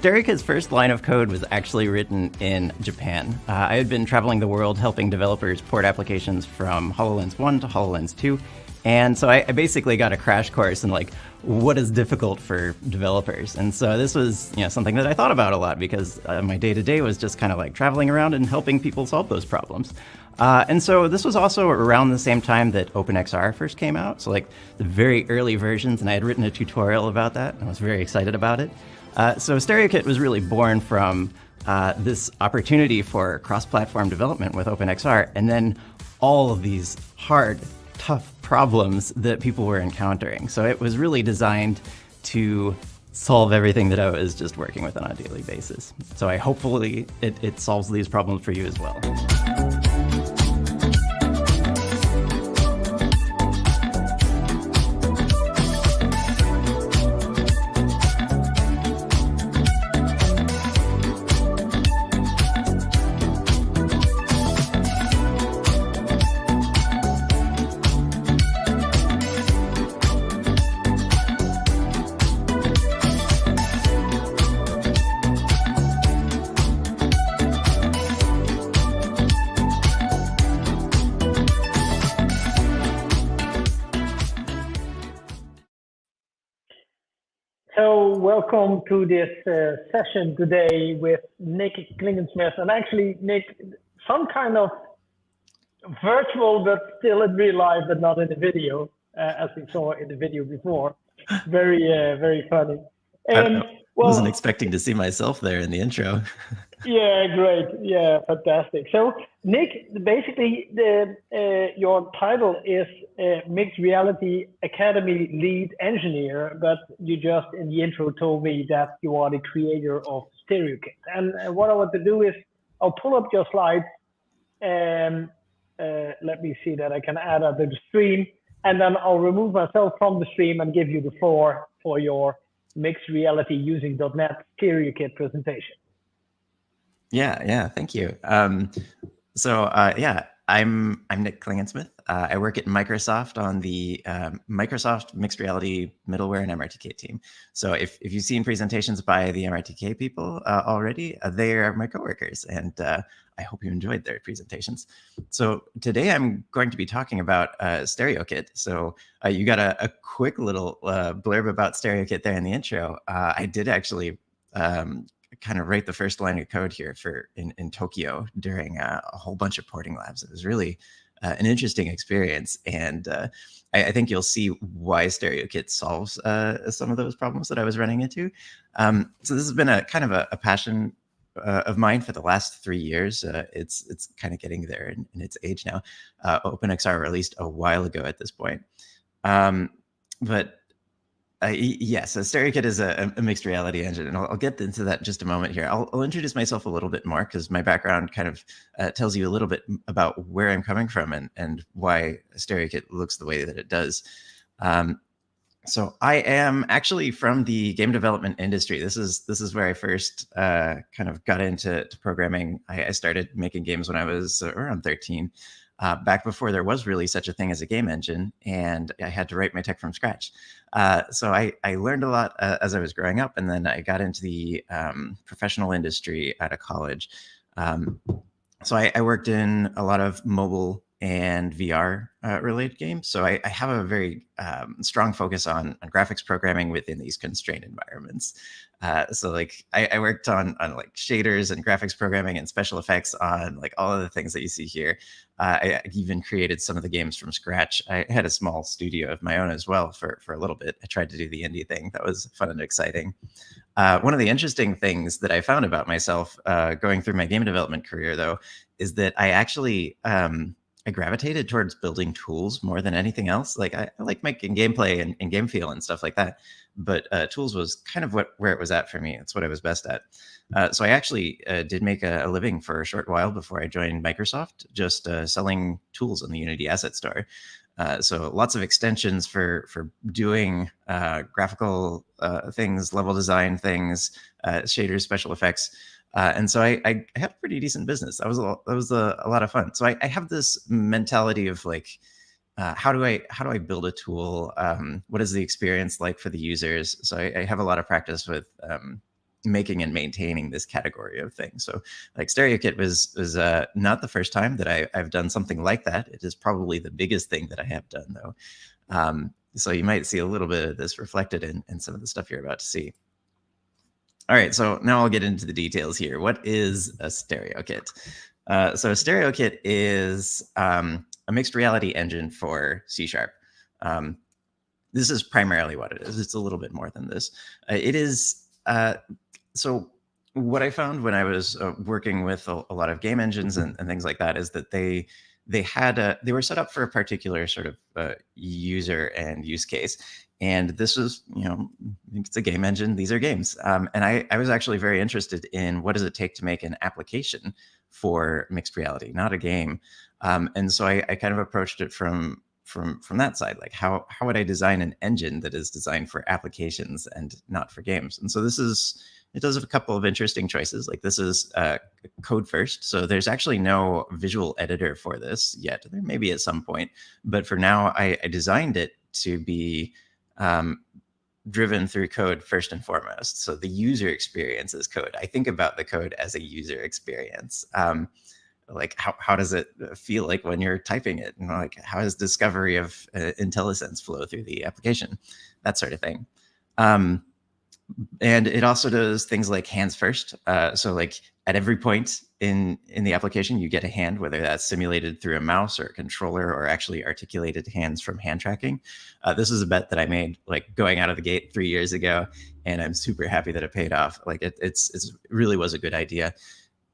StereoKit's first line of code was actually written in Japan. I had been traveling the world helping developers port applications from HoloLens 1 to HoloLens 2, and so I basically got a crash course in like what is difficult for developers. And so this was something that I thought about a lot because my day-to-day was just kind of like traveling around and helping people solve those problems. And so this was also around the same time that OpenXR first came out, so like the very early versions, and I had written a tutorial about that, and I was very excited about it. So StereoKit was really born from this opportunity for cross-platform development with OpenXR, and then all of these hard, tough problems that people were encountering. So it was really designed to solve everything that I was just working with on a daily basis. So hopefully it solves these problems for you as well. So welcome to this session today with Nick Klingensmith. And actually, Nick, some kind of virtual, but still in real life, but not in the video, as we saw in the video before. Very funny. I wasn't expecting to see myself there in the intro. Yeah, great. Yeah, fantastic. So, Nick, basically, your title is Mixed Reality Academy Lead Engineer, but you just in the intro told me that you are the creator of StereoKit. And what I want to do is I'll pull up your slides and let me see that I can add up to the stream, and then I'll remove myself from the stream and give you the floor for your mixed reality using .NET StereoKit presentation. Yeah, thank you. I'm Nick Klingensmith. I work at Microsoft on the Microsoft Mixed Reality Middleware and MRTK team. So if you've seen presentations by the MRTK people already, they are my coworkers, and I hope you enjoyed their presentations. So today I'm going to be talking about StereoKit. So you got a quick little blurb about StereoKit there in the intro. I did actually kind of write the first line of code here in Tokyo during a whole bunch of porting labs. It was really an interesting experience, and I think you'll see why StereoKit solves some of those problems that I was running into. So this has been a kind of a passion of mine for the last 3 years. It's kind of getting there in its age now. OpenXR released a while ago at this point, yes, so StereoKit is a mixed reality engine, and I'll get into that in just a moment here. I'll introduce myself a little bit more because my background kind of tells you a little bit about where I'm coming from and why StereoKit looks the way that it does. So I am actually from the game development industry. This is where I first kind of got into programming. I started making games when I was around 13. Back before there was really such a thing as a game engine, and I had to write my tech from scratch. So I learned a lot as I was growing up, and then I got into the professional industry out of college. So I worked in a lot of mobile and VR related games. So I have a very strong focus on graphics programming within these constrained environments. So like I worked on like shaders and graphics programming and special effects on like all of the things that you see here. I even created some of the games from scratch. I had a small studio of my own as well for a little bit. I tried to do the indie thing. That was fun and exciting. One of the interesting things that I found about myself going through my game development career, though, is that I actually I gravitated towards building tools more than anything else. Like I like making gameplay and game feel and stuff like that, but tools was kind of where it was at for me. It's what I was best at. So I actually did make a living for a short while before I joined Microsoft, just selling tools on the Unity Asset Store. So lots of extensions for doing graphical things, level design things, shaders, special effects. And so I had a pretty decent business. That was a lot of fun. So I have this mentality of like, how do I build a tool? What is the experience like for the users? So I have a lot of practice with making and maintaining this category of things. So like StereoKit was not the first time that I've done something like that. It is probably the biggest thing that I have done, though. So you might see a little bit of this reflected in some of the stuff you're about to see. All right, so now I'll get into the details here. What is a StereoKit? So a StereoKit is a mixed reality engine for C#. This is primarily what it is. It's a little bit more than this. It is, so what I found when I was working with a lot of game engines and things like that is that they were set up for a particular sort of user and use case. And this was, it's a game engine. These are games. And I was actually very interested in what does it take to make an application for mixed reality, not a game. And so I kind of approached it from that side, like how would I design an engine that is designed for applications and not for games? And so it does have a couple of interesting choices. Like this is code first. So there's actually no visual editor for this yet. There may be at some point, but for now I designed it to be driven through code first and foremost. So the user experience is code. I think about the code as a user experience. Like how does it feel like when you're typing it? And like how does discovery of IntelliSense flow through the application? That sort of thing. And it also does things like hands first. So like at every point in the application, you get a hand, whether that's simulated through a mouse or a controller or actually articulated hands from hand tracking. This is a bet that I made like going out of the gate 3 years ago, and I'm super happy that it paid off. Like it really was a good idea.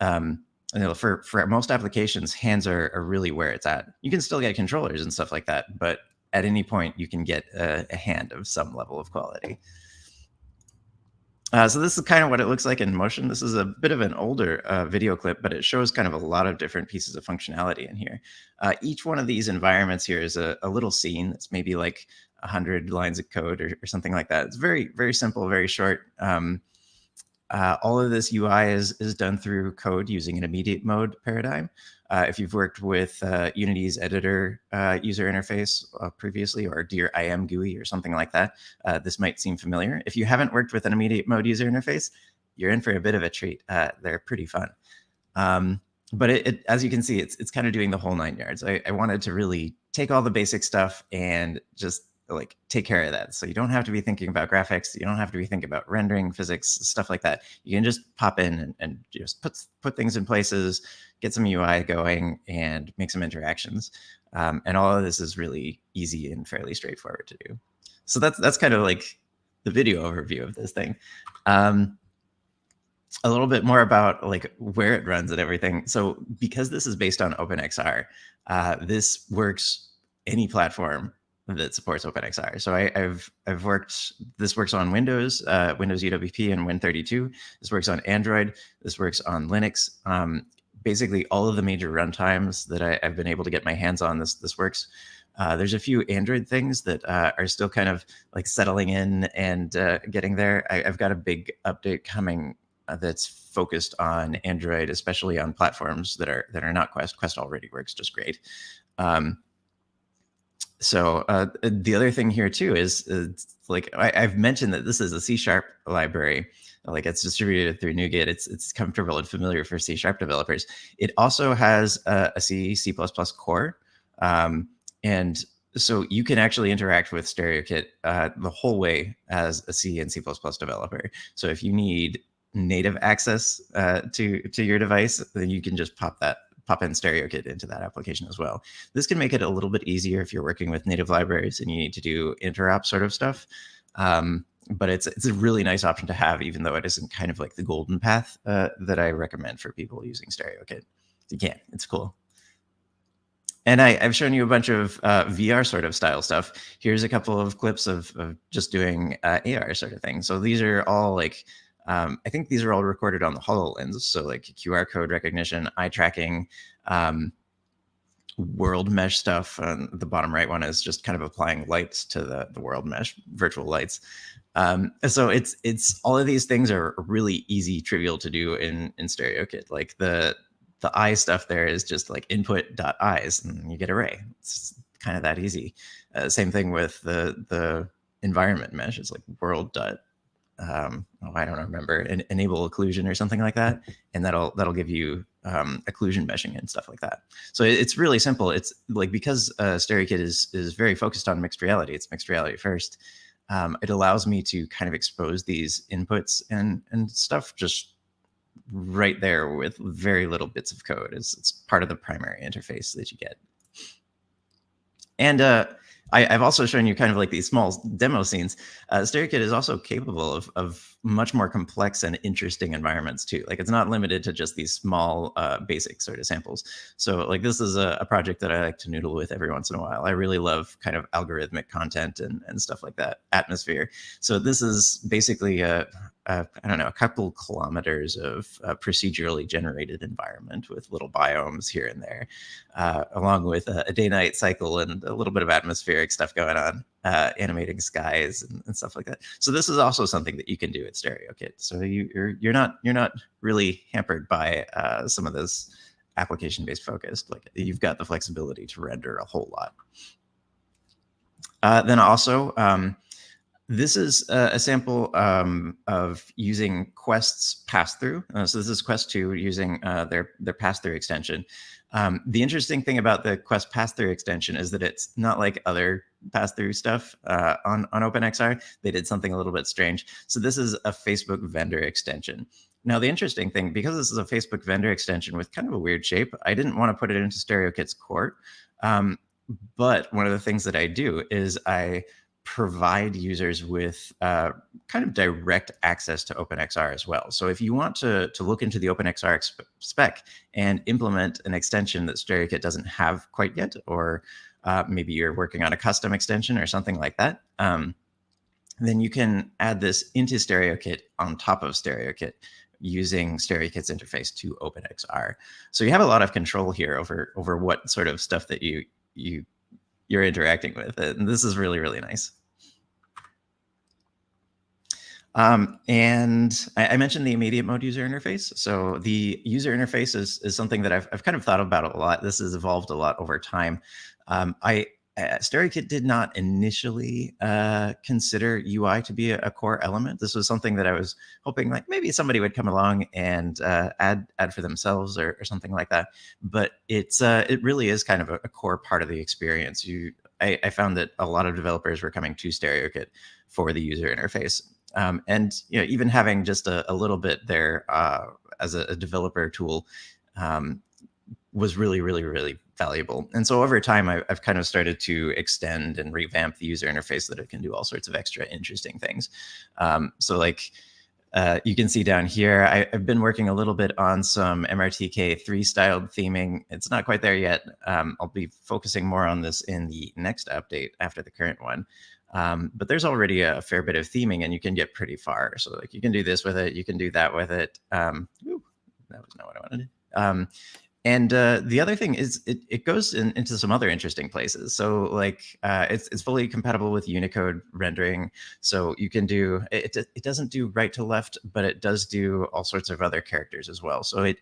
For most applications, hands are really where it's at. You can still get controllers and stuff like that, but at any point you can get a hand of some level of quality. So this is kind of what it looks like in motion. This is a bit of an older video clip, but it shows kind of a lot of different pieces of functionality in here. Each one of these environments here is a little scene that's maybe like 100 lines of code or something like that. It's very, very simple, very short. All of this UI is done through code using an immediate mode paradigm. If you've worked with Unity's editor user interface previously, or Dear IM GUI or something like that, this might seem familiar. If you haven't worked with an immediate mode user interface, you're in for a bit of a treat. They're pretty fun. But as you can see, it's kind of doing the whole 9 yards. I wanted to really take all the basic stuff and just like take care of that. So you don't have to be thinking about graphics. You don't have to be thinking about rendering, physics, stuff like that. You can just pop in and just put things in places, get some UI going, and make some interactions. And all of this is really easy and fairly straightforward to do. So that's kind of like the video overview of this thing. A little bit more about like where it runs and everything. So because this is based on OpenXR, this works any platform that supports OpenXR. So I've worked, this works on Windows, Windows UWP and Win32. This works on Android. This works on Linux. Basically all of the major runtimes that I've been able to get my hands on, this works. There's a few Android things that are still kind of like settling in and getting there. I've got a big update coming that's focused on Android, especially on platforms that are not Quest. Quest already works just great. So the other thing here too is like I've mentioned that this is a C# library. Like it's distributed through NuGet. It's comfortable and familiar for C# developers. It also has a C++ core, And so you can actually interact with StereoKit the whole way as a C and C++ developer. So if you need native access to your device, then you can just pop in StereoKit into that application as well. This can make it a little bit easier if you're working with native libraries and you need to do interop sort of stuff. But it's a really nice option to have, even though it isn't kind of like the golden path that I recommend for people using StereoKit. Again, it's cool. And I've shown you a bunch of VR sort of style stuff. Here's a couple of clips of just doing AR sort of thing. So these are all like, I think these are all recorded on the HoloLens. So like QR code recognition, eye tracking, world mesh stuff. The bottom right one is just kind of applying lights to the world mesh, virtual lights. So it's all of these things are really easy, trivial to do in StereoKit. Like the eye stuff there is just like input.eyes and you get array. It's kind of that easy. Same thing with the environment mesh. It's like world. I don't remember, enable occlusion or something like that. And that'll give you occlusion meshing and stuff like that. So it's really simple. It's like, because StereoKit is very focused on mixed reality. It's mixed reality first. It allows me to kind of expose these inputs and stuff just right there with very little bits of code. It's part of the primary interface that you get. And I've also shown you kind of like these small demo scenes. StereoKit is also capable of much more complex and interesting environments too. Like, it's not limited to just these small basic sort of samples. So like, this is a project that I like to noodle with every once in a while. I really love kind of algorithmic content and stuff like that, atmosphere. So this is basically I don't know, a couple kilometers of procedurally generated environment with little biomes here and there, along with a day-night cycle and a little bit of atmospheric stuff going on, animating skies and stuff like that. So this is also something that you can do at StereoKit. So you're not really hampered by some of this application-based focused. Like, you've got the flexibility to render a whole lot. Then also, this is a sample of using Quest's pass-through. So this is Quest 2 using their pass-through extension. The interesting thing about the Quest pass-through extension is that it's not like other pass-through stuff on OpenXR. They did something a little bit strange. So this is a Facebook vendor extension. Now, the interesting thing, because this is a Facebook vendor extension with kind of a weird shape, I didn't want to put it into StereoKit's core. But one of the things that I do is I provide users with kind of direct access to OpenXR as well. So if you want to look into the OpenXR spec and implement an extension that StereoKit doesn't have quite yet, or maybe you're working on a custom extension or something like that, then you can add this into StereoKit on top of StereoKit using StereoKit's interface to OpenXR. So you have a lot of control here over what sort of stuff that you're interacting with, and this is really, really nice. And I mentioned the immediate mode user interface. So the user interface is something that I've kind of thought about a lot. This has evolved a lot over time. StereoKit did not initially consider UI to be a core element. This was something that I was hoping like maybe somebody would come along and add for themselves or something like that. But it really is kind of a core part of the experience. I found that a lot of developers were coming to StereoKit for the user interface. And even having just a little bit there as a developer tool was really, really, really valuable. And so over time, I've kind of started to extend and revamp the user interface so that it can do all sorts of extra interesting things. So like you can see down here, I've been working a little bit on some MRTK3 styled theming. It's not quite there yet. I'll be focusing more on this in the next update after the current one. But there's already a fair bit of theming and you can get pretty far. So like you can do this with it, you can do that with it. That was not what I wanted. And the other thing is it goes into some other interesting places. So like it's fully compatible with Unicode rendering. So you can do, it doesn't do right to left, but it does do all sorts of other characters as well. So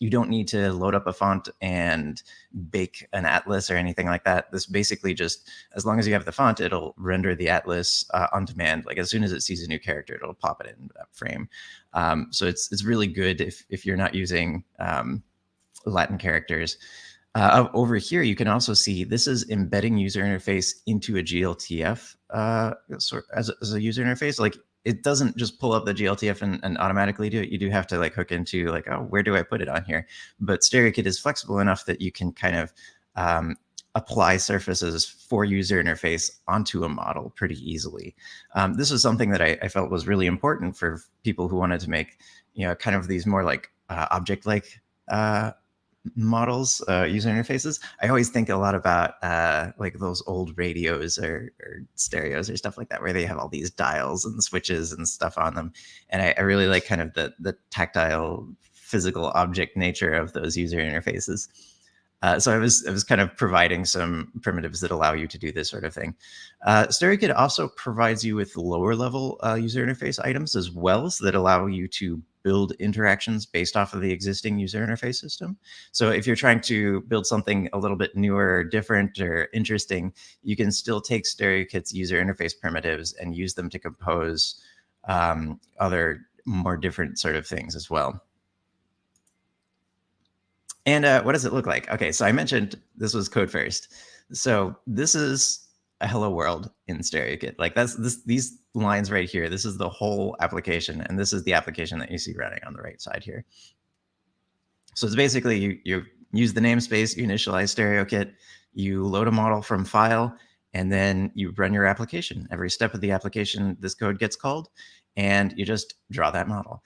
you don't need to load up a font and bake an atlas or anything like that. This basically just, as long as you have the font, it'll render the atlas on demand. Like as soon as it sees a new character, it'll pop it into that frame. So it's really good if you're not using Latin characters. Over here, you can also see this is embedding user interface into a GLTF as a user interface. Like it doesn't just pull up the GLTF and automatically do it. You do have to like hook into like, oh, where do I put it on here? But StereoKit is flexible enough that you can kind of apply surfaces for user interface onto a model pretty easily. This is something that I felt was really important for people who wanted to make, kind of these more like object-like models, user interfaces. I always think a lot about like those old radios or stereos or stuff like that, where they have all these dials and switches and stuff on them. And I really like kind of the tactile physical object nature of those user interfaces. So I was kind of providing some primitives that allow you to do this sort of thing. StereoKit also provides you with lower level user interface items as well, so that allow you to build interactions based off of the existing user interface system. So if you're trying to build something a little bit newer, or different, or interesting, you can still take StereoKit's user interface primitives and use them to compose other more different sort of things as well. And what does it look like? Okay, so I mentioned this was code first. So this is a hello world in StereoKit. Like these lines right here, this is the whole application, and this is the application that you see running on the right side here. So it's basically you use the namespace, you initialize StereoKit, you load a model from file, and then you run your application. Every step of the application, this code gets called, and you just draw that model.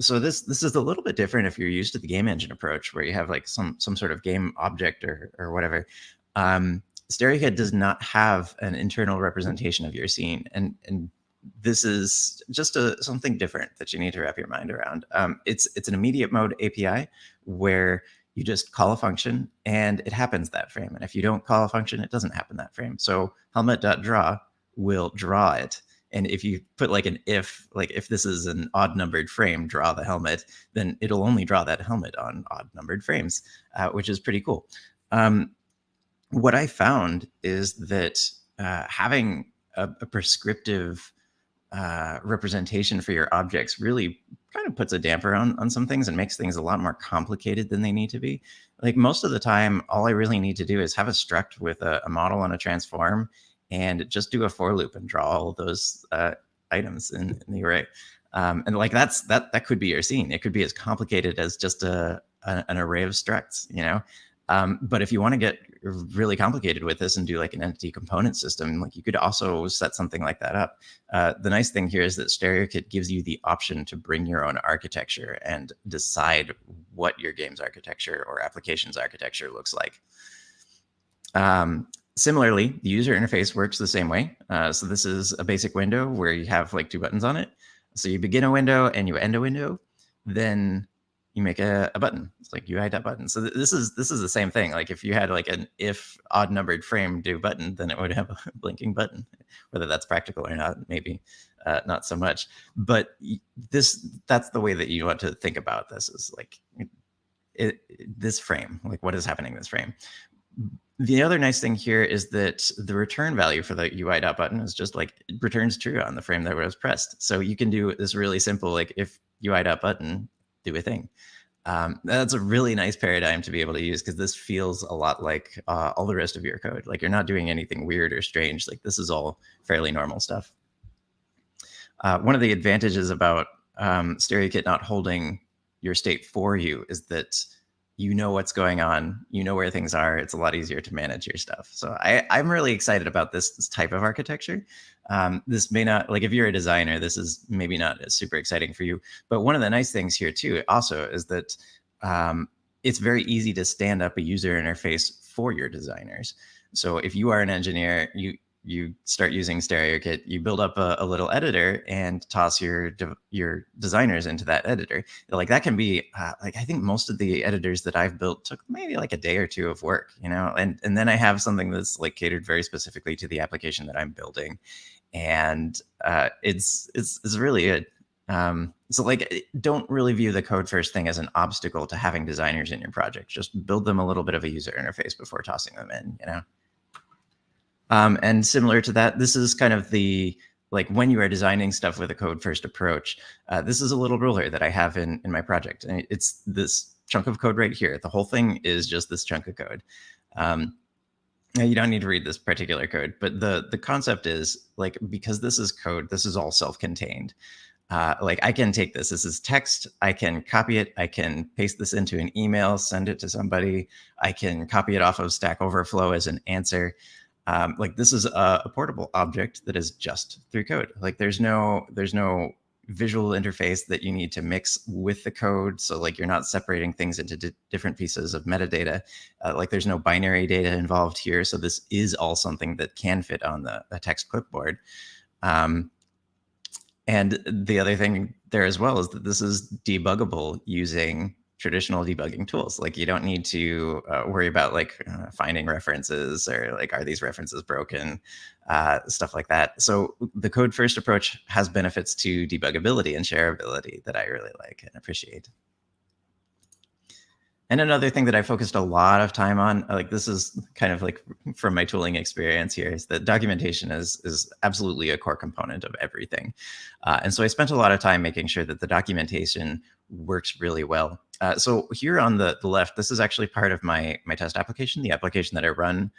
So this is a little bit different if you're used to the game engine approach, where you have like some sort of game object or whatever. StereoKit does not have an internal representation of your scene, and this is just something different that you need to wrap your mind around. It's an immediate mode API where you just call a function and it happens that frame, and if you don't call a function, it doesn't happen that frame. So helmet.draw will draw it. And if you put like an if this is an odd numbered frame, draw the helmet, then it'll only draw that helmet on odd numbered frames, which is pretty cool. What I found is that having a prescriptive representation for your objects really kind of puts a damper on some things and makes things a lot more complicated than they need to be. Like most of the time, all I really need to do is have a struct with a model and a transform, and just do a for loop and draw all of those items in the array. And like that could be your scene. It could be as complicated as just an array of structs, but if you want to get really complicated with this and do like an entity component system, like you could also set something like that up. The nice thing here is that StereoKit gives you the option to bring your own architecture and decide what your game's architecture or application's architecture looks like. Similarly, the user interface works the same way. So this is a basic window where you have like two buttons on it. So you begin a window and you end a window, then you make a button. It's like UI.button. So this is the same thing. Like if you had like an if odd numbered frame do button, then it would have a blinking button. Whether that's practical or not, maybe not so much. But that's the way that you want to think about this, is like this frame, like what is happening in this frame. The other nice thing here is that the return value for the UI.button is just like it returns true on the frame that was pressed. So you can do this really simple, like if UI.button, do a thing. That's a really nice paradigm to be able to use, because this feels a lot like all the rest of your code. Like you're not doing anything weird or strange. Like this is all fairly normal stuff. One of the advantages about StereoKit not holding your state for you is that you know what's going on, you know where things are. It's a lot easier to manage your stuff. So I'm really excited about this type of architecture. This may not, like if you're a designer, this is maybe not super exciting for you. But one of the nice things here too also is that it's very easy to stand up a user interface for your designers. So if you are an engineer, you start using StereoKit, you build up a little editor and toss your designers into that editor. Like that can be like, I think most of the editors that I've built took maybe like a day or two of work, and then I have something that's like catered very specifically to the application that I'm building. And it's really good. So like, don't really view the code first thing as an obstacle to having designers in your project. Just build them a little bit of a user interface before tossing them in, And similar to that, this is kind of like when you are designing stuff with a code first approach, this is a little ruler that I have in my project. And it's this chunk of code right here. The whole thing is just this chunk of code. Now you don't need to read this particular code, but the concept is like, because this is code, this is all self-contained. Like I can take this is text, I can copy it, I can paste this into an email, send it to somebody, I can copy it off of Stack Overflow as an answer. Like this is a portable object that is just through code. Like there's no visual interface that you need to mix with the code. So like you're not separating things into different pieces of metadata. Like there's no binary data involved here. So this is all something that can fit on the text clipboard. And the other thing there as well is that this is debuggable using traditional debugging tools. Like you don't need to worry about like finding references or like, are these references broken, stuff like that. So the code first approach has benefits to debuggability and shareability that I really like and appreciate. And another thing that I focused a lot of time on, like this is kind of like from my tooling experience here, is that documentation is absolutely a core component of everything. And so I spent a lot of time making sure that the documentation works really well. So here on the left, this is actually part of my test application, the application that I run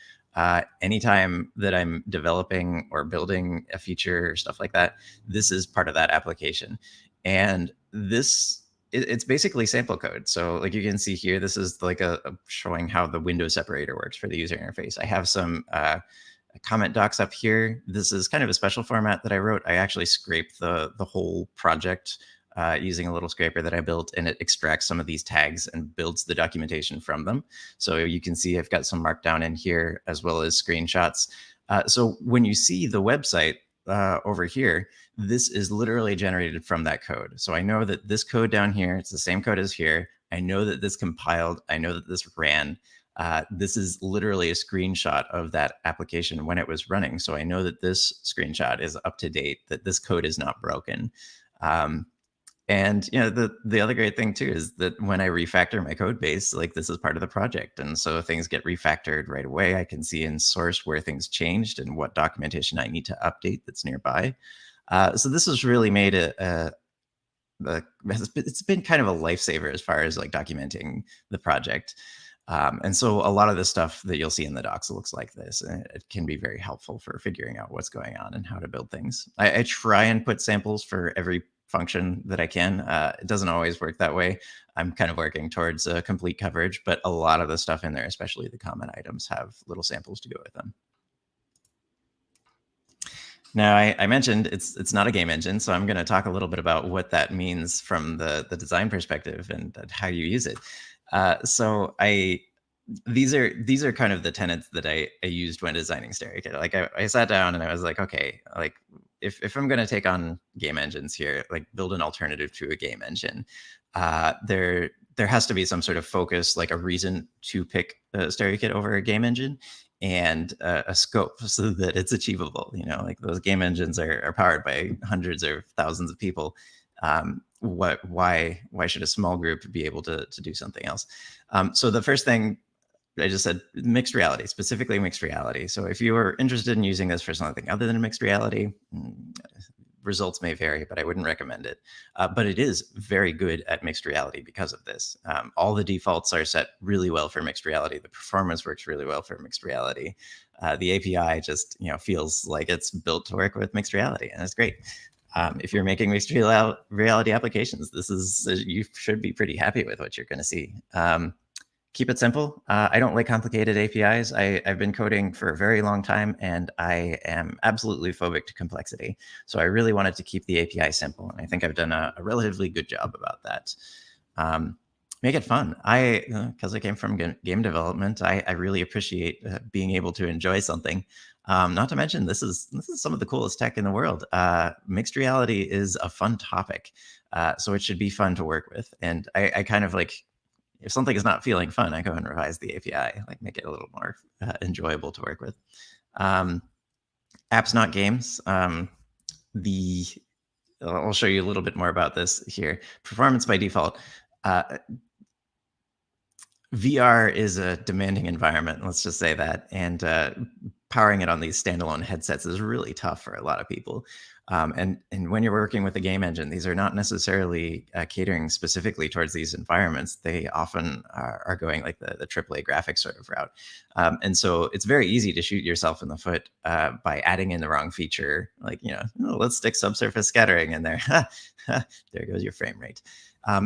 anytime that I'm developing or building a feature or stuff like that. This is part of that application. And this, it's basically sample code. So like you can see here, this is like a showing how the window separator works for the user interface. I have some comment docs up here. This is kind of a special format that I wrote. I actually scraped the whole project using a little scraper that I built, and it extracts some of these tags and builds the documentation from them. So you can see I've got some markdown in here as well as screenshots. So when you see the website over here, this is literally generated from that code. So I know that this code down here, it's the same code as here. I know that this compiled. I know that this ran. This is literally a screenshot of that application when it was running. So I know that this screenshot is up to date, that this code is not broken. And you know, the other great thing too is that when I refactor my code base, like this is part of the project. And so things get refactored right away. I can see in source where things changed and what documentation I need to update that's nearby. So this has really made it's been kind of a lifesaver as far as like documenting the project. And so a lot of the stuff that you'll see in the docs looks like this, and it can be very helpful for figuring out what's going on and how to build things. I try and put samples for every function that I can. It doesn't always work that way. I'm kind of working towards complete coverage, but a lot of the stuff in there, especially the comment items, have little samples to go with them. Now, I mentioned it's not a game engine, so I'm going to talk a little bit about what that means from the design perspective and how you use it. So these are kind of the tenets that I used when designing StereoKit. Like I sat down and I was like, okay, like if I'm going to take on game engines here, like build an alternative to a game engine, there has to be some sort of focus, like a reason to pick StereoKit over a game engine, and a scope so that it's achievable. You know, like those game engines are powered by hundreds or thousands of people. Why should a small group be able to do something else? So the first thing I just said, mixed reality, specifically mixed reality. So if you are interested in using this for something other than mixed reality, results may vary, but I wouldn't recommend it. But it is very good at mixed reality because of this. All the defaults are set really well for mixed reality. The performance works really well for mixed reality. The API just feels like it's built to work with mixed reality, and it's great. If you're making mixed reality applications, you should be pretty happy with what you're going to see. Keep it simple. I don't like complicated APIs. I've been coding for a very long time, and I am absolutely phobic to complexity. So I really wanted to keep the API simple, and I think I've done a relatively good job about that. Make it fun. Because I came from game development, I really appreciate being able to enjoy something. Not to mention, this is some of the coolest tech in the world. Mixed reality is a fun topic, so it should be fun to work with. And I kind of like, if something is not feeling fun, I go and revise the API, like make it a little more enjoyable to work with. Apps, not games. I'll show you a little bit more about this here. Performance by default. VR is a demanding environment, let's just say that. And powering it on these standalone headsets is really tough for a lot of people. And when you're working with a game engine, these are not necessarily catering specifically towards these environments. They often are going like the AAA graphics sort of route. And so it's very easy to shoot yourself in the foot by adding in the wrong feature. Like, let's stick subsurface scattering in there. There goes your frame rate.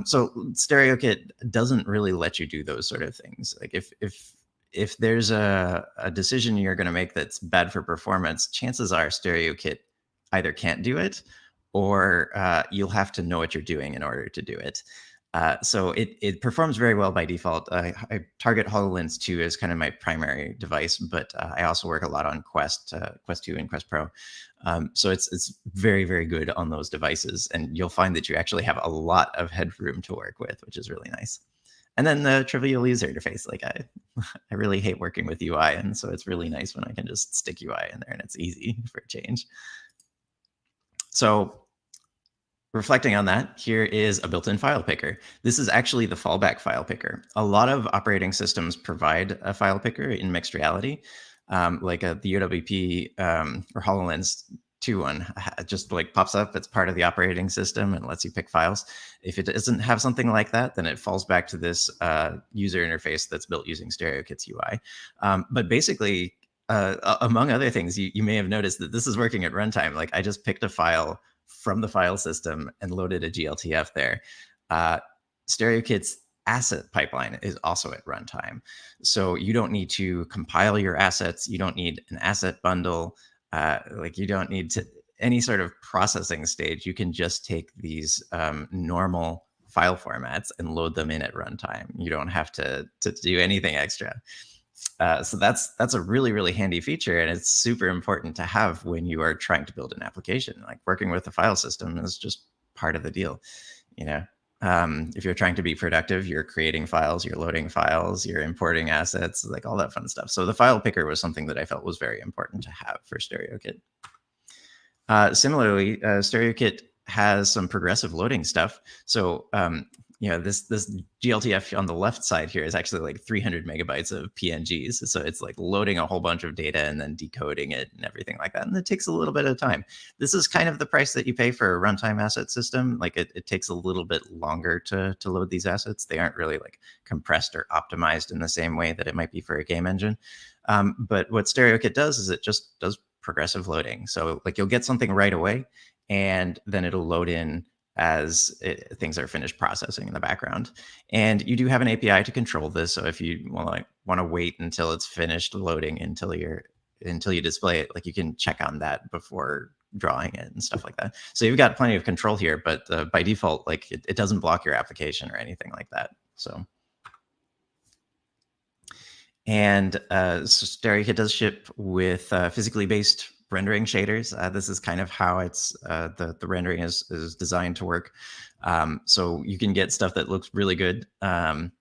So StereoKit doesn't really let you do those sort of things. Like if there's a decision you're going to make that's bad for performance, chances are StereoKit either can't do it, or you'll have to know what you're doing in order to do it. So it performs very well by default. I target HoloLens 2 as kind of my primary device, but I also work a lot on Quest 2 and Quest Pro. So it's very, very good on those devices, and you'll find that you actually have a lot of headroom to work with, which is really nice. And then the trivial user interface, like I really hate working with UI, and so it's really nice when I can just stick UI in there and it's easy for a change. So reflecting on that, here is a built-in file picker. This is actually the fallback file picker. A lot of operating systems provide a file picker in mixed reality, like the UWP or HoloLens 2 one just like pops up. It's part of the operating system and lets you pick files. If it doesn't have something like that, then it falls back to this user interface that's built using StereoKit's UI. But basically, among other things, you may have noticed that this is working at runtime. Like I just picked a file from the file system and loaded a GLTF there. StereoKit's asset pipeline is also at runtime. So you don't need to compile your assets. You don't need an asset bundle. Like you don't need any sort of processing stage. You can just take these normal file formats and load them in at runtime. You don't have to do anything extra. So that's a really, really handy feature, and it's super important to have when you are trying to build an application. Like working with a file system is just part of the deal. If you're trying to be productive, you're creating files, you're loading files, you're importing assets, like all that fun stuff. So the file picker was something that I felt was very important to have for StereoKit. Similarly, StereoKit has some progressive loading stuff. So this GLTF on the left side here is actually like 300 megabytes of PNGs. So it's like loading a whole bunch of data and then decoding it and everything like that. And it takes a little bit of time. This is kind of the price that you pay for a runtime asset system. Like it takes a little bit longer to load these assets. They aren't really like compressed or optimized in the same way that it might be for a game engine. But what StereoKit does is it just does progressive loading. So like you'll get something right away, and then it'll load in as things are finished processing in the background. And you do have an API to control this. So if you want to wait until it's finished loading until you display it, like you can check on that before drawing it and stuff like that. So you've got plenty of control here, but by default, like it doesn't block your application or anything like that. So. And so StereoKit does ship with physically based rendering shaders. This is kind of how it's the rendering is designed to work. So you can get stuff that looks really good and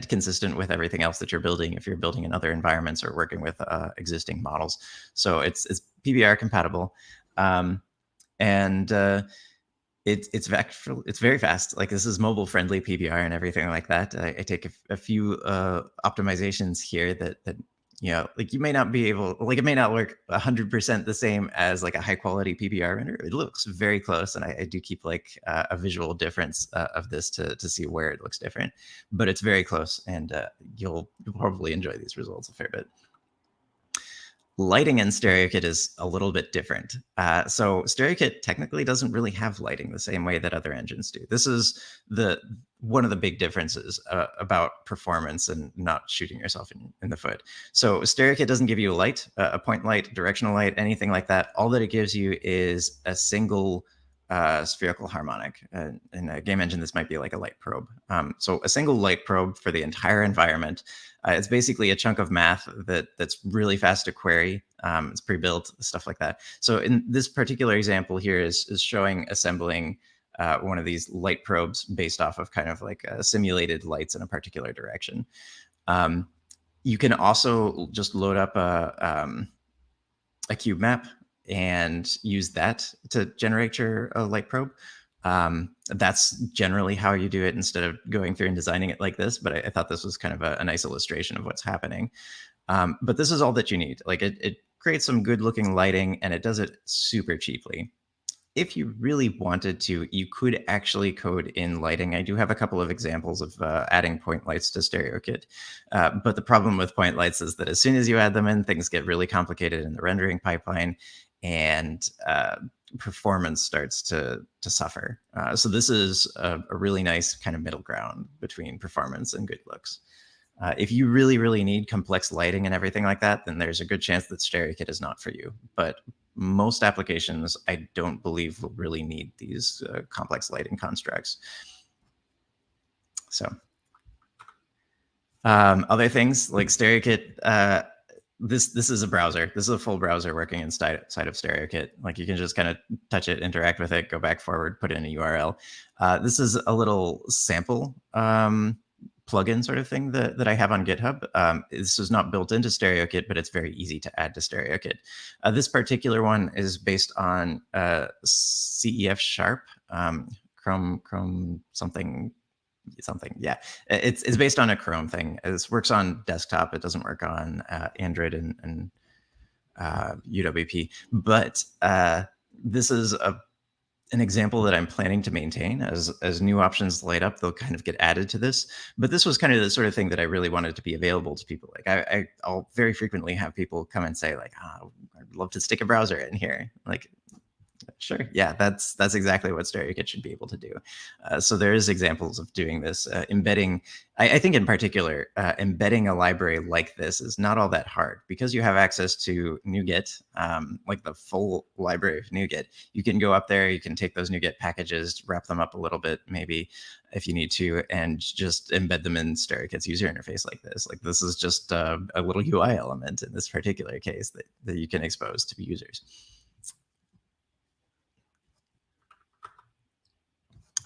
consistent with everything else that you're building if you're building in other environments or working with existing models. So it's PBR compatible, and it's very fast. Like this is mobile friendly PBR and everything like that. I take a few optimizations here that like you may not be able, like it may not work 100% the same as like a high quality PBR render. It looks very close, and I do keep like a visual difference of this to see where it looks different, but it's very close, and you'll probably enjoy these results a fair bit. Lighting in StereoKit is a little bit different. So StereoKit technically doesn't really have lighting the same way that other engines do. This is one of the big differences about performance and not shooting yourself in the foot. So StereoKit doesn't give you a light, a point light, directional light, anything like that. All that it gives you is a single spherical harmonic. In a game engine, this might be like a light probe. So a single light probe for the entire environment. It's basically a chunk of math that's really fast to query. It's pre-built, stuff like that. So in this particular example here is showing assembling one of these light probes based off of kind of like simulated lights in a particular direction. You can also just load up a cube map and use that to generate your light probe. That's generally how you do it instead of going through and designing it like this. But I thought this was kind of a nice illustration of what's happening. But this is all that you need. Like it creates some good looking lighting, and it does it super cheaply. if you really wanted to, you could actually code in lighting. I do have a couple of examples of adding point lights to StereoKit. But the problem with point lights is that as soon as you add them in, things get really complicated in the rendering pipeline, and performance starts to suffer. So this is a really nice kind of middle ground between performance and good looks. If you really, really need complex lighting and everything like that, then there's a good chance that StereoKit is not for you. But most applications, I don't believe, will really need these complex lighting constructs. So other things like StereoKit, this is a browser. This is a full browser working inside of StereoKit. Like you can just kind of touch it, interact with it, go back forward, put in a URL. This is a little sample plugin sort of thing that I have on GitHub. This is not built into StereoKit, but it's very easy to add to StereoKit. This particular one is based on CEF#, Chrome something. Yeah, it's based on a Chrome thing. This works on desktop. It doesn't work on Android and UWP. But this is an example that I'm planning to maintain. As new options light up, they'll kind of get added to this. But this was kind of the sort of thing that I really wanted to be available to people. Like I'll very frequently have people come and say like, oh, I'd love to stick a browser in here. Like, sure, yeah, that's exactly what StereoKit should be able to do. So there's examples of doing this, embedding. I think in particular, embedding a library like this is not all that hard because you have access to NuGet, like the full library of NuGet. You can go up there, you can take those NuGet packages, wrap them up a little bit, maybe if you need to, and just embed them in StereoKit's user interface like this. Like this is just a little UI element in this particular case that you can expose to users.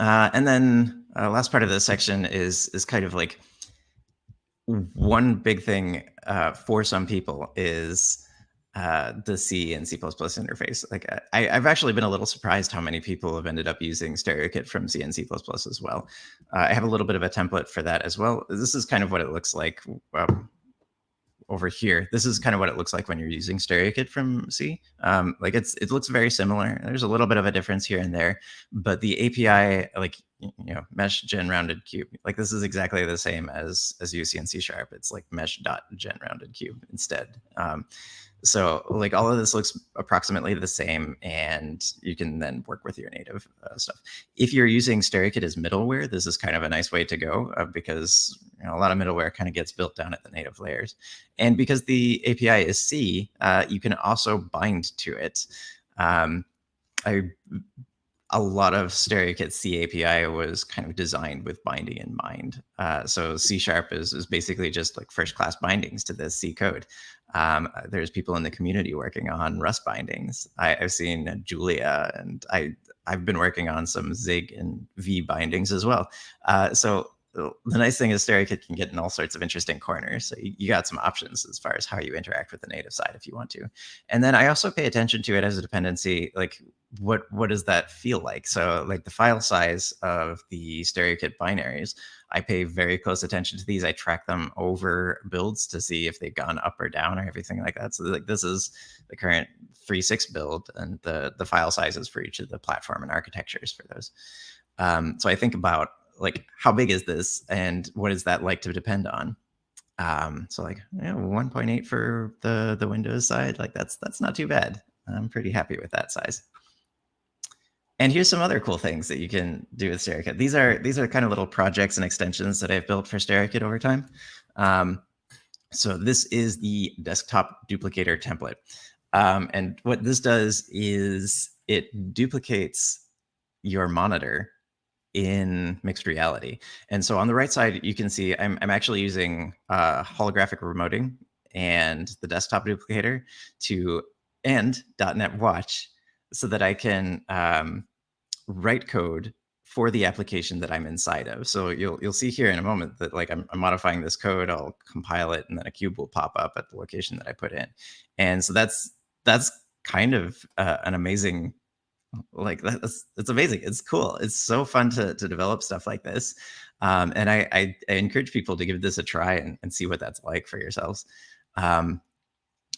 And then last part of this section is kind of like one big thing for some people is the C and C++ interface. Like I've actually been a little surprised how many people have ended up using StereoKit from C and C++ as well. I have a little bit of a template for that as well. This is kind of what it looks like over here. This is kind of what it looks like when you're using StereoKit from C. Like it looks very similar. There's a little bit of a difference here and there, but the API, like mesh gen rounded cube, like this is exactly the same as UC and C#. It's like mesh.gen rounded cube instead. So like all of this looks approximately the same, and you can then work with your native stuff. If you're using StereoKit as middleware, this is kind of a nice way to go because a lot of middleware kind of gets built down at the native layers. And because the API is C, you can also bind to it. A lot of StereoKit C API was kind of designed with binding in mind. So C# is basically just like first-class bindings to this C code. There's people in the community working on Rust bindings. I've seen Julia, and I've been working on some Zig and V bindings as well. So the nice thing is StereoKit can get in all sorts of interesting corners. So you got some options as far as how you interact with the native side if you want to. And then I also pay attention to it as a dependency, like what does that feel like? So like the file size of the StereoKit binaries, I pay very close attention to these. I track them over builds to see if they've gone up or down or everything like that. So like this is the current 3.6 build, and the file sizes for each of the platform and architectures for those. So I think about like how big is this and what is that like to depend on? So like 1.8 for the Windows side, like that's not too bad. I'm pretty happy with that size. And here's some other cool things that you can do with StereoKit. These are kind of little projects and extensions that I've built for StereoKit over time. So this is the desktop duplicator template. And what this does is it duplicates your monitor in mixed reality. And so on the right side, you can see I'm actually using holographic remoting and the desktop duplicator and .NET Watch so that I can write code for the application that I'm inside of. So you'll see here in a moment that like I'm modifying this code, I'll compile it, and then a cube will pop up at the location that I put in. And so that's kind of an amazing, like it's amazing. It's cool. It's so fun to develop stuff like this. And I encourage people to give this a try and see what that's like for yourselves.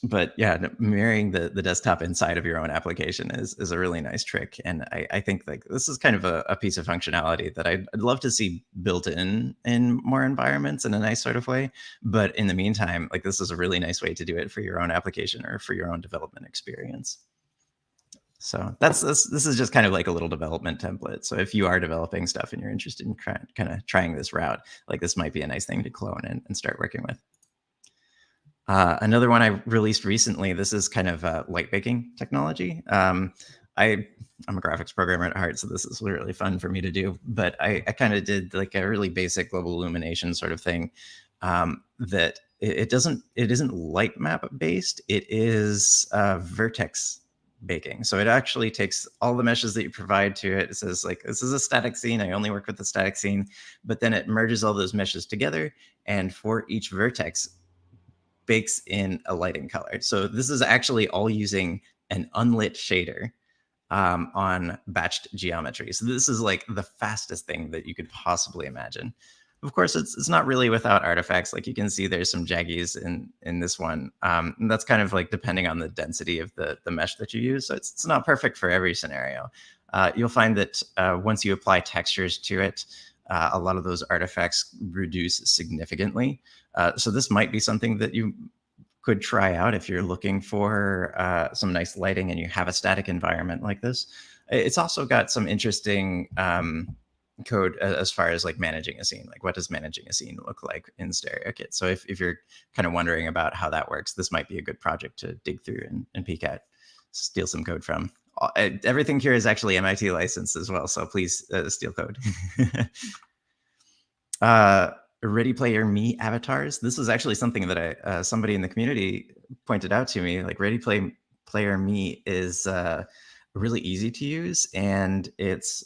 But yeah, mirroring the desktop inside of your own application is a really nice trick. And I think like this is kind of a piece of functionality that I'd love to see built in more environments in a nice sort of way. But in the meantime, like this is a really nice way to do it for your own application or for your own development experience. So this is just kind of like a little development template. So if you are developing stuff and you're interested in kind of trying this route, like this might be a nice thing to clone and start working with. Another one I released recently, this is kind of light baking technology. I'm a graphics programmer at heart, so this is really fun for me to do. But I kind of did like a really basic global illumination sort of thing that it isn't light map based. It is vertex baking. So it actually takes all the meshes that you provide to it. It says like, this is a static scene. I only work with the static scene, but then it merges all those meshes together. And for each vertex, bakes in a lighting color. So this is actually all using an unlit shader on batched geometry. So this is like the fastest thing that you could possibly imagine. Of course, it's not really without artifacts. Like you can see there's some jaggies in this one. And that's kind of like depending on the density of the mesh that you use. So it's not perfect for every scenario. You'll find that once you apply textures to it, a lot of those artifacts reduce significantly. So this might be something that you could try out if you're looking for some nice lighting and you have a static environment like this. It's also got some interesting code as far as like managing a scene. Like what does managing a scene look like in StereoKit? So if you're kind of wondering about how that works, this might be a good project to dig through and peek at, steal some code from. Everything here is actually MIT licensed as well, so please steal code. Ready Player Me avatars. This was actually something that somebody in the community pointed out to me. Like Ready Player Me is really easy to use, and it's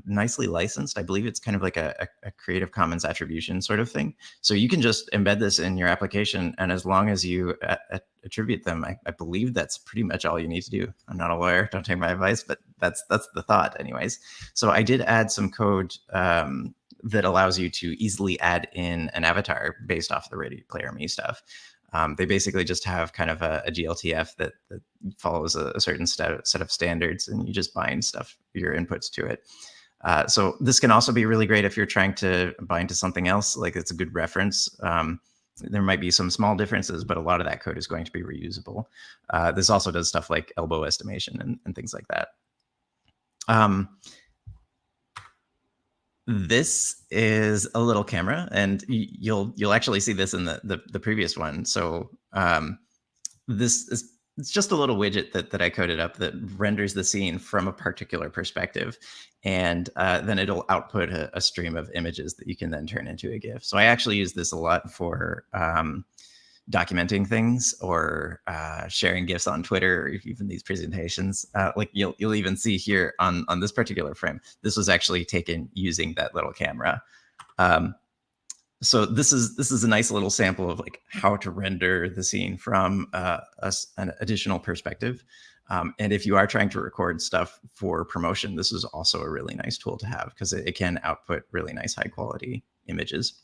nicely licensed. I believe it's kind of like a Creative Commons attribution sort of thing. So you can just embed this in your application, and as long as you attribute them, I believe that's pretty much all you need to do. I'm not a lawyer, don't take my advice, but that's the thought anyways. So I did add some code that allows you to easily add in an avatar based off the Ready Player Me stuff. They basically just have kind of a GLTF that follows a certain set of standards, and you just bind your inputs to it. So this can also be really great if you're trying to bind to something else. Like it's a good reference. There might be some small differences, but a lot of that code is going to be reusable. This also does stuff like elbow estimation and things like that. This is a little camera, and you'll actually see this in the previous one. So it's just a little widget that I coded up that renders the scene from a particular perspective, and then it'll output a stream of images that you can then turn into a GIF. So I actually use this a lot for documenting things or sharing GIFs on Twitter or even these presentations. Like you'll even see here on this particular frame, this was actually taken using that little camera. So this is a nice little sample of like how to render the scene from an additional perspective. And if you are trying to record stuff for promotion, this is also a really nice tool to have because it can output really nice high quality images.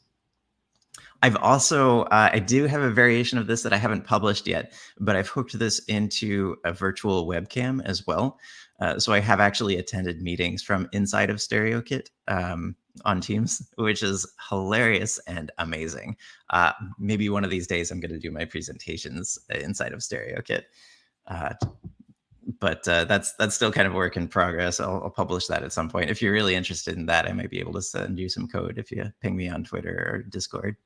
I've also, I do have a variation of this that I haven't published yet, but I've hooked this into a virtual webcam as well. So I have actually attended meetings from inside of StereoKit on Teams, which is hilarious and amazing. Maybe one of these days I'm going to do my presentations inside of StereoKit. But that's still kind of a work in progress. I'll publish that at some point. If you're really interested in that, I might be able to send you some code if you ping me on Twitter or Discord.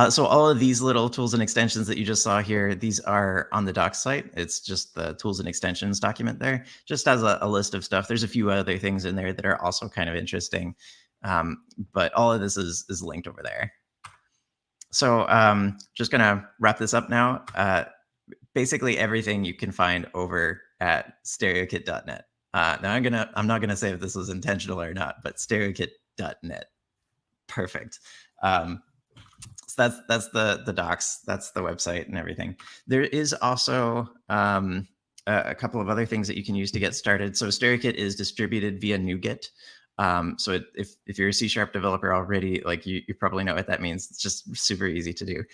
So all of these little tools and extensions that you just saw here, these are on the docs site. It's just the tools and extensions document there, just as a list of stuff. There's a few other things in there that are also kind of interesting, but all of this is linked over there. So just gonna wrap this up now. Basically everything you can find over at stereokit.net. Now I'm not gonna say if this was intentional or not, but stereokit.net. Perfect. So that's the docs, that's the website and everything. There is also a couple of other things that you can use to get started. So StereoKit is distributed via NuGet. So if you're a C# developer already, like you probably know what that means. It's just super easy to do.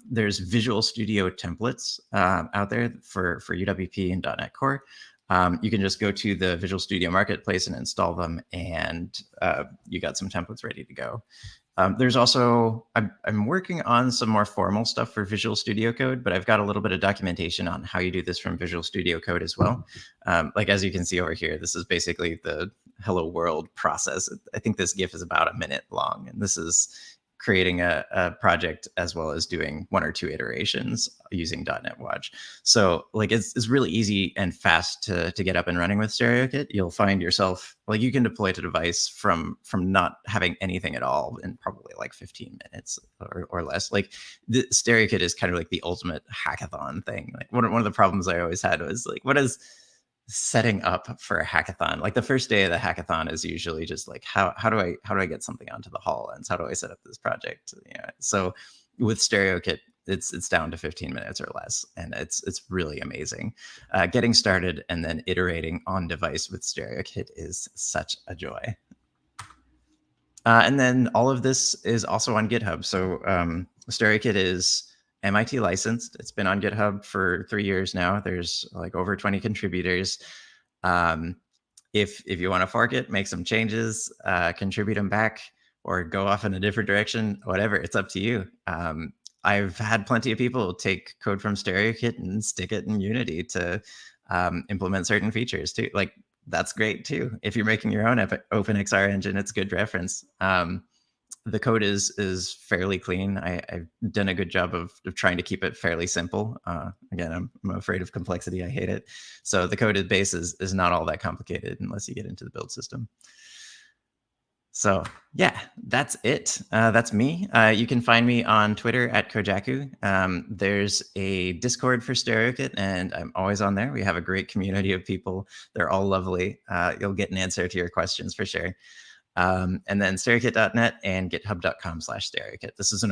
There's Visual Studio templates out there for UWP and .NET Core. You can just go to the Visual Studio Marketplace and install them, and you got some templates ready to go. There's also, I'm working on some more formal stuff for Visual Studio Code, but I've got a little bit of documentation on how you do this from Visual Studio Code as well. Like, as you can see over here, this is basically the hello world process. I think this GIF is about a minute long, and this is creating a project as well as doing 1 or 2 iterations using .NET Watch. So like it's really easy and fast to get up and running with StereoKit. You'll find yourself, like, you can deploy to device from not having anything at all in probably like 15 minutes or less. Like the StereoKit is kind of like the ultimate hackathon thing. Like one of the problems I always had was like, what is setting up for a hackathon? Like the first day of the hackathon is usually just like, how do I get something onto the HoloLens? How do I set up this project? Yeah. So with StereoKit, it's down to 15 minutes or less, and it's really amazing. Getting started and then iterating on device with StereoKit is such a joy. And then all of this is also on GitHub. So StereoKit is MIT licensed. It's been on GitHub for 3 years now. There's like over 20 contributors. If you want to fork it, make some changes, contribute them back, or go off in a different direction, whatever, it's up to you. I've had plenty of people take code from StereoKit and stick it in Unity to implement certain features too. Like that's great too. If you're making your own OpenXR engine, it's good reference. The code is fairly clean. I've done a good job of trying to keep it fairly simple. Again, I'm afraid of complexity. I hate it. So the code base is not all that complicated unless you get into the build system. So yeah, that's it. That's me. You can find me on Twitter at Kojaku. There's a Discord for StereoKit, and I'm always on there. We have a great community of people. They're all lovely. You'll get an answer to your questions for sure. And then StereoKit.net and github.com/StereoKit. This is an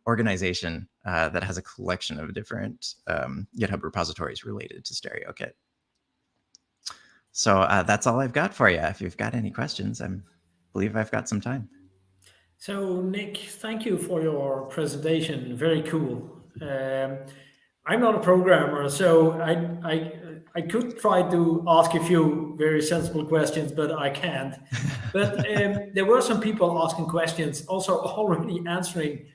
organization that has a collection of different GitHub repositories related to StereoKit. So that's all I've got for you. If you've got any questions, I believe I've got some time. So Nick, thank you for your presentation. Very cool. I'm not a programmer, so I could try to ask a few very sensible questions, but I can't. But there were some people asking questions, also already answering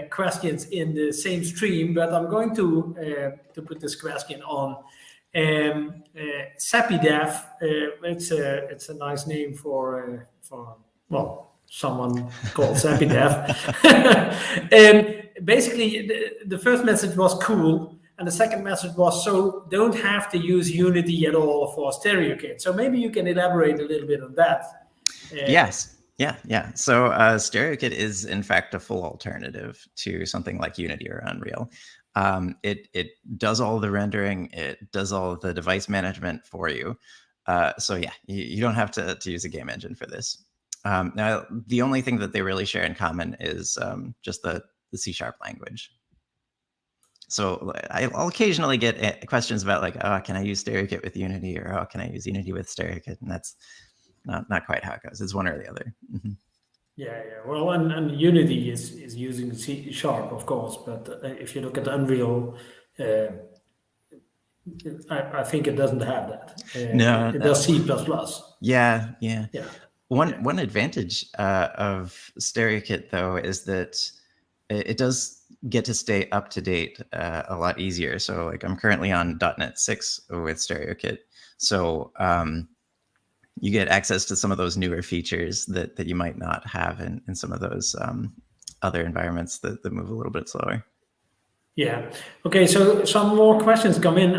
questions in the same stream. But I'm going to put this question on. SappyDev, it's a nice name for well, someone called SappyDev. Basically, the first message was cool, and the second message was, so don't have to use Unity at all for StereoKit. So maybe you can elaborate a little bit on that. Yes. Yeah. So StereoKit is in fact a full alternative to something like Unity or Unreal. It does all the rendering, it does all the device management for you. So yeah, you don't have to use a game engine for this. Now, the only thing that they really share in common is just the C# language. So I'll occasionally get questions about like, oh, can I use StereoKit with Unity, or oh, can I use Unity with StereoKit? And that's not quite how it goes. It's one or the other. Mm-hmm. Yeah. Well, and Unity is using C#, of course, but if you look at Unreal, I think it doesn't have that. It does C++. Yeah. One advantage of StereoKit, though, is that it does get to stay up to date a lot easier. So like I'm currently on .NET 6 with StereoKit. So you get access to some of those newer features that you might not have in some of those other environments that move a little bit slower. Yeah. Okay, so some more questions come in.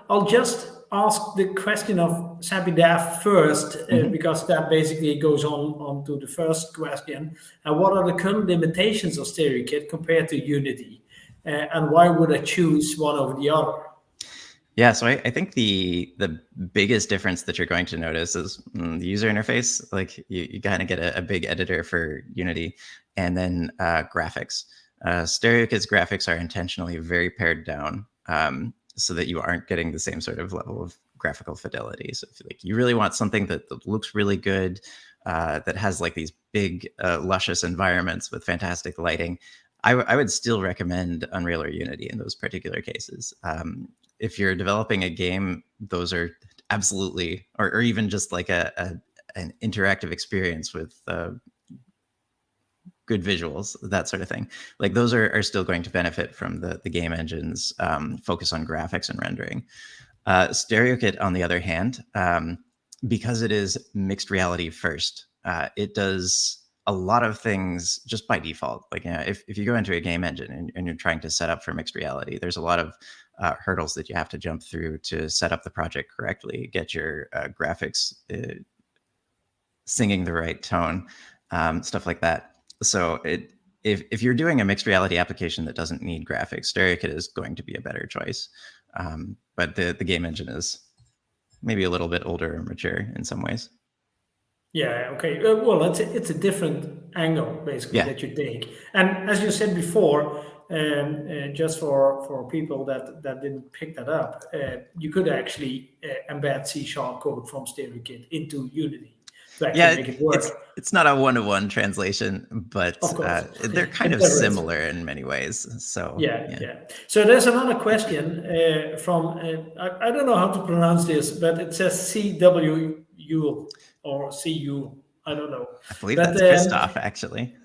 I'll just ask the question of SappyDev first, because that basically goes on to the first question. What are the current limitations of StereoKit compared to Unity? And why would I choose one over the other? Yeah, so I think the biggest difference that you're going to notice is the user interface. Like you kind of get a big editor for Unity, and then graphics. StereoKit's graphics are intentionally very pared down, so that you aren't getting the same sort of level of graphical fidelity. So if like you really want something that looks really good, that has like these big luscious environments with fantastic lighting, I would still recommend Unreal or Unity in those particular cases. If you're developing a game, those are absolutely, or even just like an interactive experience with good visuals, that sort of thing. Like those are still going to benefit from the game engine's focus on graphics and rendering. StereoKit, on the other hand, because it is mixed reality first, it does a lot of things just by default. Like if you go into a game engine and you're trying to set up for mixed reality, there's a lot of hurdles that you have to jump through to set up the project correctly, get your graphics singing the right tone, stuff like that. So if you're doing a mixed reality application that doesn't need graphics, StereoKit is going to be a better choice. But the game engine is maybe a little bit older or mature in some ways. Yeah, okay. Well, it's a different angle, basically, that you take. And as you said before, just for people that didn't pick that up, you could actually embed C# code from StereoKit into Unity to actually make it work. It's not a one-to-one translation, but they're kind of similar in many ways. So yeah. So there's another question from I don't know how to pronounce this, but it says CWU or CU. I don't know. I believe that's Christoph, actually.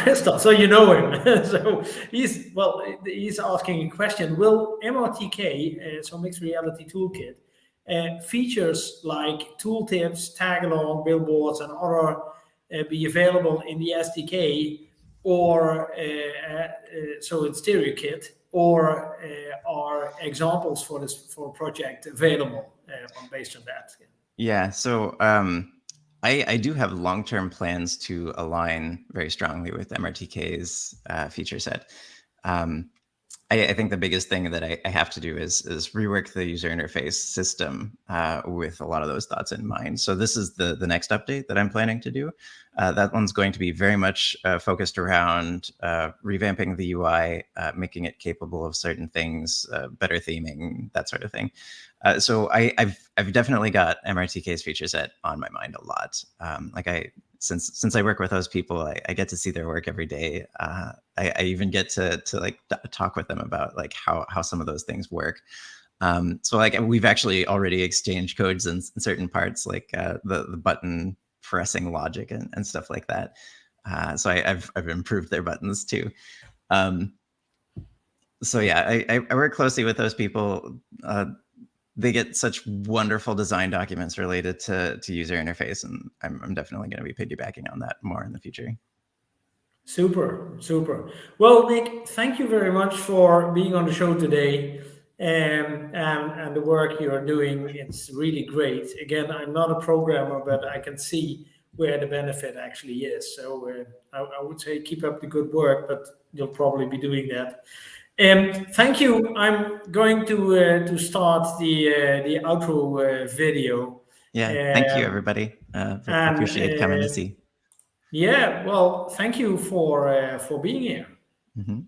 Christoph. So you know him. So he's asking a question: will MRTK, so Mixed Reality Toolkit, features like tooltips, tag-along, billboards, and other be available in the SDK, or so in StereoKit, or are examples for this project available based on that? Yeah, so I do have long-term plans to align very strongly with MRTK's feature set. I think the biggest thing that I have to do is rework the user interface system with a lot of those thoughts in mind. So this is the next update that I'm planning to do. That one's going to be very much focused around revamping the UI, making it capable of certain things, better theming, that sort of thing. So I've definitely got MRTK's feature set on my mind a lot. Since I work with those people, I get to see their work every day. I even get to like talk with them about like how some of those things work. So like we've actually already exchanged codes in certain parts, like the button pressing logic and stuff like that. So I've improved their buttons too. So yeah, I work closely with those people. They get such wonderful design documents related to user interface, and I'm definitely going to be piggybacking on that more in the future. Super. Well, Nick, thank you very much for being on the show today, and the work you're doing. It's really great. Again, I'm not a programmer, but I can see where the benefit actually is. So I would say keep up the good work, but you'll probably be doing that. Thank you. I'm going to start the outro video. Yeah, thank you, everybody. Appreciate coming to see. Yeah, well, thank you for being here. Mm-hmm.